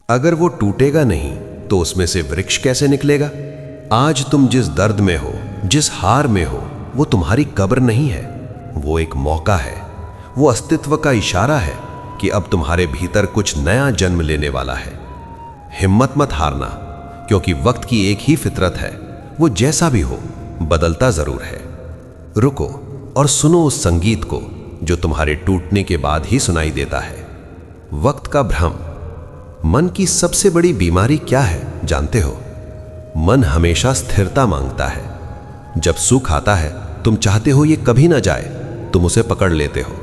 अगर वो टूटेगा नहीं तो उसमें से वृक्ष कैसे निकलेगा? आज तुम जिस दर्द में हो, जिस हार में हो, वो तुम्हारी कब्र नहीं है, वो एक मौका है। वो अस्तित्व का इशारा है कि अब तुम्हारे भीतर कुछ नया जन्म लेने वाला है। हिम्मत मत हारना, क्योंकि वक्त की एक ही फितरत है, वो जैसा भी हो बदलता जरूर है। रुको और सुनो उस संगीत को जो तुम्हारे टूटने के बाद ही सुनाई देता है। वक्त का भ्रम। मन की सबसे बड़ी बीमारी क्या है जानते हो? मन हमेशा स्थिरता मांगता है। जब सुख आता है तुम चाहते हो ये कभी ना जाए, तुम उसे पकड़ लेते हो,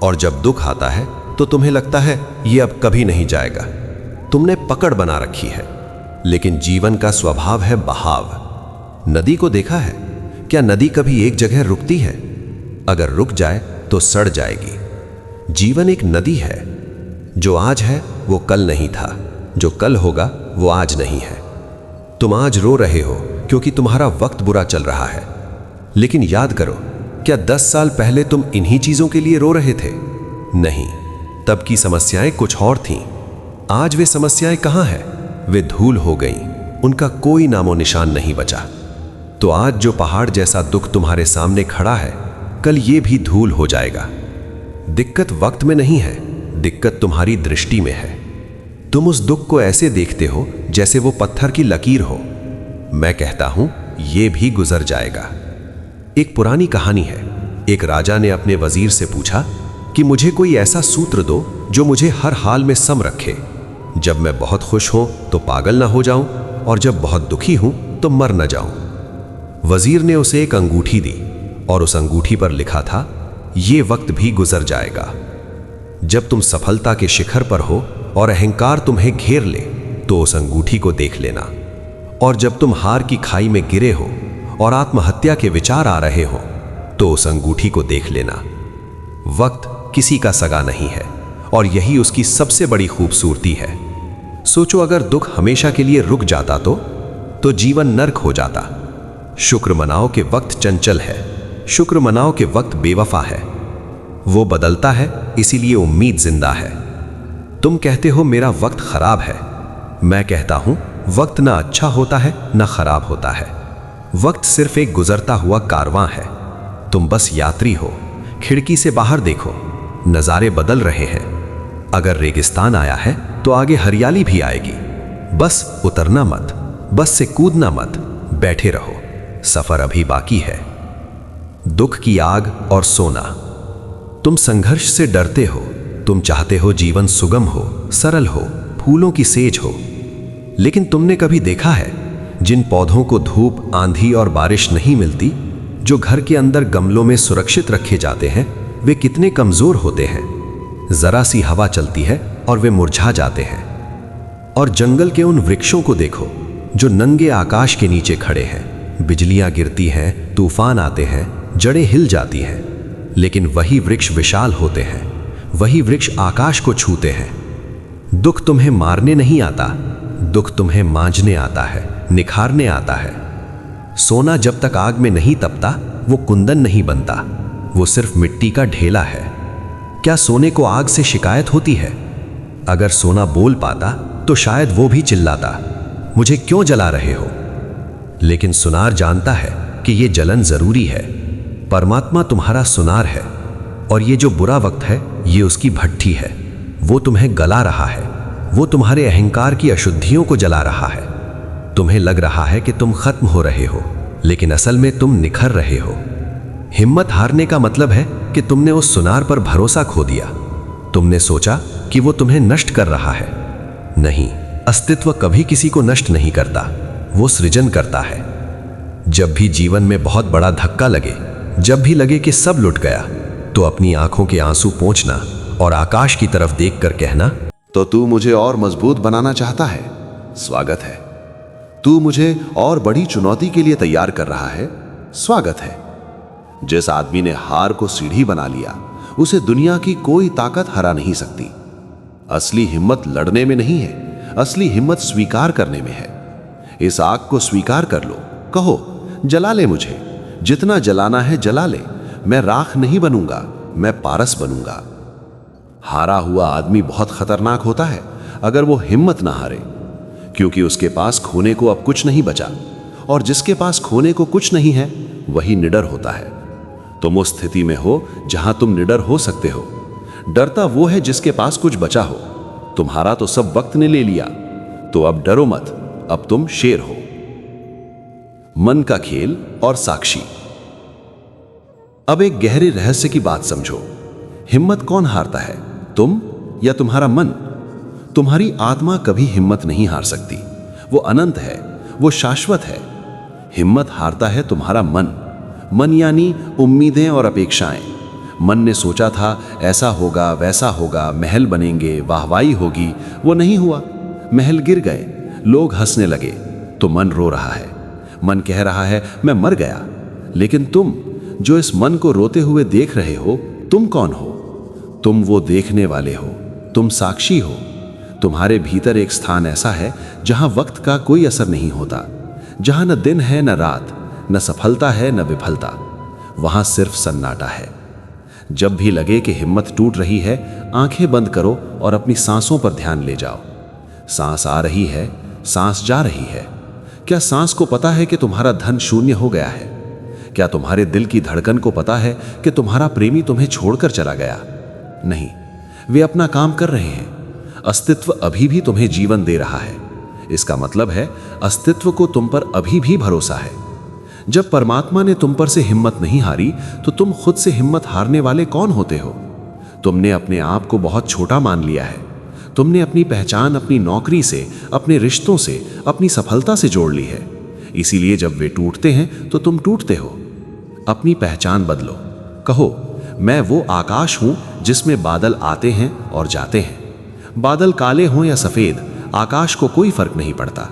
और जब दुख आता है तो तुम्हें लगता है ये अब कभी नहीं जाएगा। तुमने पकड़ बना रखी है। लेकिन जीवन का स्वभाव है बहाव। नदी को देखा है? क्या नदी कभी एक जगह रुकती है? अगर रुक जाए तो सड़ जाएगी। जीवन एक नदी है। जो आज है वो कल नहीं था, जो कल होगा वो आज नहीं है। तुम आज रो रहे हो क्योंकि तुम्हारा वक्त बुरा चल रहा है, लेकिन याद करो, क्या 10 साल पहले तुम इन्हीं चीजों के लिए रो रहे थे? नहीं, तब की समस्याएं कुछ और थीं। आज वे समस्याएं कहां हैं? वे धूल हो गईं, उनका कोई नामो निशान नहीं बचा। तो आज जो पहाड़ जैसा दुख तुम्हारे सामने खड़ा है, कल ये भी धूल हो जाएगा। दिक्कत वक्त में नहीं है, दिक्कत तुम्हारी दृष्टि में है। तुम उस दुख को ऐसे देखते हो जैसे वो पत्थर की लकीर हो। मैं कहता हूं ये भी गुजर जाएगा। एक पुरानी कहानी है। एक राजा ने अपने वजीर से पूछा कि मुझे कोई ऐसा सूत्र दो जो मुझे हर हाल में सम रखे। जब मैं बहुत खुश हूं तो पागल ना हो जाऊं, और जब बहुत दुखी हूं तो मर न जाऊं। वजीर ने उसे एक अंगूठी दी और उस अंगूठी पर लिखा था, ये वक्त भी गुजर जाएगा। जब तुम सफलता के शिखर पर हो और अहंकार तुम्हें घेर ले तो उस अंगूठी को देख लेना, और जब तुम हार की खाई में गिरे हो और आत्महत्या के विचार आ रहे हो तो उस अंगूठी को देख लेना। वक्त किसी का सगा नहीं है, और यही उसकी सबसे बड़ी खूबसूरती है। सोचो, अगर दुख हमेशा के लिए रुक जाता तो जीवन नर्क हो जाता। शुक्र मनाओ कि वक्त चंचल है, शुक्र मनाओ कि वक्त बेवफा है। वो बदलता है, इसीलिए उम्मीद जिंदा है। तुम कहते हो मेरा वक्त खराब है। मैं कहता हूं वक्त ना अच्छा होता है ना खराब होता है। वक्त सिर्फ एक गुजरता हुआ कारवां है। तुम बस यात्री हो। खिड़की से बाहर देखो, नजारे बदल रहे हैं। अगर रेगिस्तान आया है तो आगे हरियाली भी आएगी। बस उतरना मत, बस से कूदना मत, बैठे रहो, सफर अभी बाकी है। दुख की आग और सोना। तुम संघर्ष से डरते हो। तुम चाहते हो जीवन सुगम हो, सरल हो, फूलों की सेज हो। लेकिन तुमने कभी देखा है जिन पौधों को धूप, आंधी और बारिश नहीं मिलती, जो घर के अंदर गमलों में सुरक्षित रखे जाते हैं, वे कितने कमजोर होते हैं। जरा सी हवा चलती है और वे मुरझा जाते हैं। और जंगल के उन वृक्षों को देखो जो नंगे आकाश के नीचे खड़े हैं। बिजलियां गिरती हैं, तूफान आते हैं, जड़ें हिल जाती हैं, लेकिन वही वृक्ष विशाल होते हैं। वही वृक्ष आकाश को छूते हैं। दुख तुम्हें मारने नहीं आता, दुख तुम्हें मांझने आता है, निखारने आता है। सोना जब तक आग में नहीं तपता वो कुंदन नहीं बनता, वो सिर्फ मिट्टी का ढेला है। क्या सोने को आग से शिकायत होती है? अगर सोना बोल पाता तो शायद वो भी चिल्लाता, मुझे क्यों जला रहे हो? लेकिन सुनार जानता है कि ये जलन जरूरी है। परमात्मा तुम्हारा सुनार है, और ये जो बुरा वक्त है ये उसकी भट्ठी है। वो तुम्हें गला रहा है, वो तुम्हारे अहंकार की अशुद्धियों को जला रहा है। तुम्हें लग रहा है कि तुम खत्म हो रहे हो, लेकिन असल में तुम निखर रहे हो। हिम्मत हारने का मतलब है कि तुमने उस सुनार पर भरोसा खो दिया। तुमने सोचा कि वो तुम्हें नष्ट कर रहा है। नहीं, अस्तित्व कभी किसी को नष्ट नहीं करता, वो सृजन करता है। जब भी जीवन में बहुत बड़ा धक्का लगे, जब भी लगे कि सब लुट गया, तो अपनी आंखों के आंसू पोंछना और आकाश की तरफ देखकर कहना, तो तू मुझे और मजबूत बनाना चाहता है, स्वागत है। तू मुझे और बड़ी चुनौती के लिए तैयार कर रहा है, स्वागत है। जिस आदमी ने हार को सीढ़ी बना लिया, उसे दुनिया की कोई ताकत हरा नहीं सकती। असली हिम्मत लड़ने में नहीं है, असली हिम्मत स्वीकार करने में है। इस आग को स्वीकार कर लो, कहो जला ले मुझे, जितना जलाना है जला ले। मैं राख नहीं बनूंगा, मैं पारस बनूंगा। हारा हुआ आदमी बहुत खतरनाक होता है। अगर वो हिम्मत ना हारे, क्योंकि उसके पास खोने को अब कुछ नहीं बचा, और जिसके पास खोने को कुछ नहीं है वही निडर होता है। तुम उस स्थिति में हो जहां तुम निडर हो सकते हो। डरता वो है जिसके पास कुछ बचा हो। तुम्हारा तो सब वक्त ने ले लिया, तो अब डरो मत, अब तुम शेर हो। मन का खेल और साक्षी। अब एक गहरे रहस्य की बात समझो। हिम्मत कौन हारता है, तुम या तुम्हारा मन? तुम्हारी आत्मा कभी हिम्मत नहीं हार सकती। वो अनंत है, वो शाश्वत है। हिम्मत हारता है तुम्हारा मन। मन यानी उम्मीदें और अपेक्षाएं। मन ने सोचा था ऐसा होगा, वैसा होगा, महल बनेंगे, वाहवाही होगी, वो नहीं हुआ। महल गिर गए, लोग हंसने लगे, तो मन रो रहा है। मन कह रहा है मैं मर गया। लेकिन तुम जो इस मन को रोते हुए देख रहे हो, तुम कौन हो? तुम वो देखने वाले हो, तुम साक्षी हो। तुम्हारे भीतर एक स्थान ऐसा है जहां वक्त का कोई असर नहीं होता, जहां न दिन है न रात, न सफलता है न विफलता। वहां सिर्फ सन्नाटा है। जब भी लगे कि हिम्मत टूट रही है, आंखें बंद करो और अपनी सांसों पर ध्यान ले जाओ। सांस आ रही है, सांस जा रही है। क्या सांस को पता है कि तुम्हारा धन शून्य हो गया है? क्या तुम्हारे दिल की धड़कन को पता है कि तुम्हारा प्रेमी तुम्हें छोड़कर चला गया? नहीं, वे अपना काम कर रहे हैं। अस्तित्व अभी भी तुम्हें जीवन दे रहा है। इसका मतलब है अस्तित्व को तुम पर अभी भी भरोसा है। जब परमात्मा ने तुम पर से हिम्मत नहीं हारी, तो तुम खुद से हिम्मत हारने वाले कौन होते हो? तुमने अपने आप को बहुत छोटा मान लिया है। तुमने अपनी पहचान अपनी नौकरी से, अपने रिश्तों से, अपनी सफलता से जोड़ ली है। इसीलिए जब वे टूटते हैं तो तुम टूटते हो। अपनी पहचान बदलो। कहो मैं वो आकाश हूं जिसमें बादल आते हैं और जाते हैं। बादल काले हों या सफेद, आकाश को कोई फर्क नहीं पड़ता।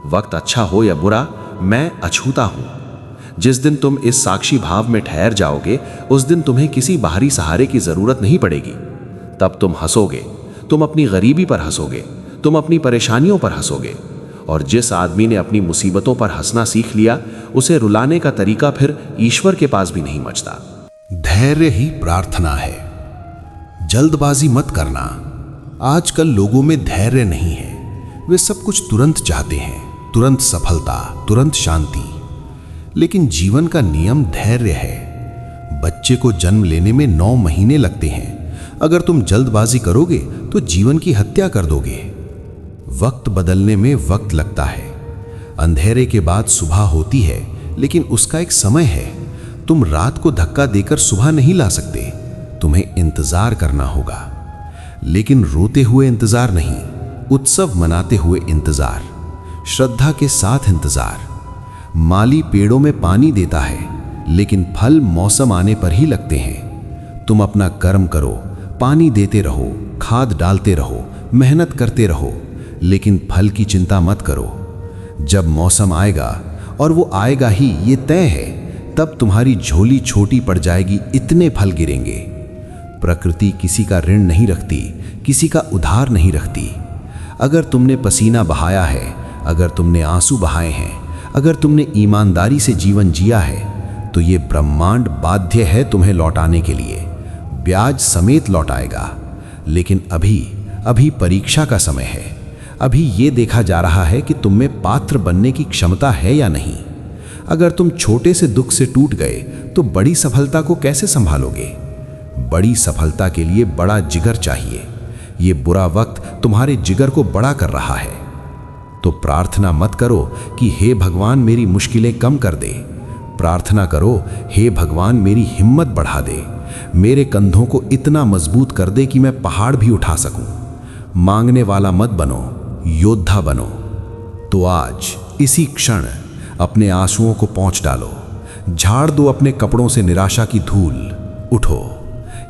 वक्त अच्छा हो या बुरा, मैं अछूता हूं। जिस दिन तुम इस साक्षी भाव में ठहर जाओगे, उस दिन तुम्हें किसी बाहरी सहारे की जरूरत नहीं पड़ेगी। तब तुम हंसोगे, तुम अपनी गरीबी पर हंसोगे, तुम अपनी परेशानियों पर हंसोगे। और जिस आदमी ने अपनी मुसीबतों पर हंसना सीख लिया, उसे रुलाने का तरीका फिर ईश्वर के पास भी नहीं बचता। धैर्य ही प्रार्थना है। जल्दबाजी मत करना। आजकल लोगों में धैर्य नहीं है। वे सब कुछ तुरंत चाहते हैं, तुरंत सफलता, तुरंत शांति। लेकिन जीवन का नियम धैर्य है। बच्चे को जन्म लेने में 9 महीने लगते हैं। अगर तुम जल्दबाजी करोगे तो जीवन की हत्या कर दोगे। वक्त बदलने में वक्त लगता है। अंधेरे के बाद सुबह होती है, लेकिन उसका एक समय है। तुम रात को धक्का देकर सुबह नहीं ला सकते। तुम्हें इंतजार करना होगा, लेकिन रोते हुए इंतजार नहीं, उत्सव मनाते हुए इंतजार, श्रद्धा के साथ इंतजार। माली पेड़ों में पानी देता है, लेकिन फल मौसम आने पर ही लगते हैं। तुम अपना कर्म करो, पानी देते रहो, खाद डालते रहो, मेहनत करते रहो, लेकिन फल की चिंता मत करो। जब मौसम आएगा, और वो आएगा ही, ये तय है, तब तुम्हारी झोली छोटी पड़ जाएगी, इतने फल गिरेंगे। प्रकृति किसी का ऋण नहीं रखती, किसी का उधार नहीं रखती। अगर तुमने पसीना बहाया है, अगर तुमने आंसू बहाए हैं, अगर तुमने ईमानदारी से जीवन जिया है, तो ये ब्रह्मांड बाध्य है तुम्हें लौटाने के लिए। ब्याज समेत लौटाएगा। लेकिन अभी परीक्षा का समय है। अभी ये देखा जा रहा है कि तुम में पात्र बनने की क्षमता है या नहीं। अगर तुम छोटे से दुख से टूट गए, तो बड़ी सफलता को कैसे संभालोगे? बड़ी सफलता के लिए बड़ा जिगर चाहिए। ये बुरा वक्त तुम्हारे जिगर को बड़ा कर रहा है। तो प्रार्थना मत करो कि हे भगवान मेरी मुश्किलें कम कर दे। प्रार्थना करो, हे भगवान मेरी हिम्मत बढ़ा दे, मेरे कंधों को इतना मजबूत कर दे कि मैं पहाड़ भी उठा सकूं। मांगने वाला मत बनो, योद्धा बनो। तो आज इसी क्षण अपने आंसुओं को पोंछ डालो, झाड़ दो अपने कपड़ों से निराशा की धूल। उठो।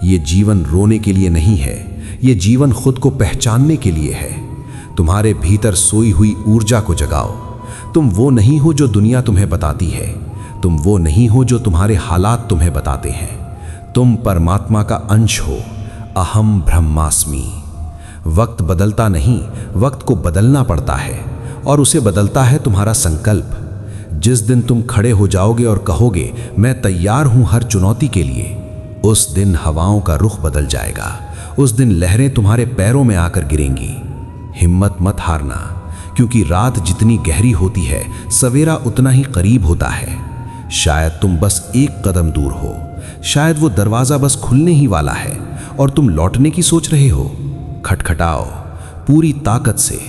ये जीवन रोने के लिए नहीं है, ये जीवन खुद को पहचानने के लिए है। तुम्हारे भीतर सोई हुई ऊर्जा को जगाओ। तुम वो नहीं हो जो दुनिया तुम्हें बताती है। तुम वो नहीं हो जो तुम्हारे हालात तुम्हें बताते हैं। तुम परमात्मा का अंश हो। अहम ब्रह्मास्मि। वक्त बदलता नहीं, वक्त को बदलना पड़ता है, और उसे बदलता है तुम्हारा संकल्प। जिस दिन तुम खड़े हो जाओगे और कहोगे मैं तैयार हूं हर चुनौती के लिए, उस दिन हवाओं का रुख बदल जाएगा। उस दिन लहरें तुम्हारे पैरों में आकर गिरेंगी। हिम्मत मत हारना, क्योंकि रात जितनी गहरी होती है सवेरा उतना ही करीब होता है। शायद तुम बस एक कदम दूर हो, शायद वो दरवाजा बस खुलने ही वाला है और तुम लौटने की सोच रहे हो। खटखटाओ पूरी ताकत से,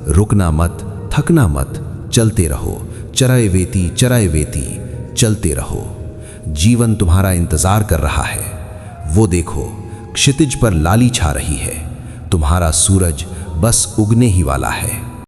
रुकना मत, थकना मत, चलते रहो, चराए वेती चलते रहो। जीवन तुम्हारा इंतजार कर रहा है। वो देखो, क्षितिज पर लाली छा रही है, तुम्हारा सूरज बस उगने ही वाला है।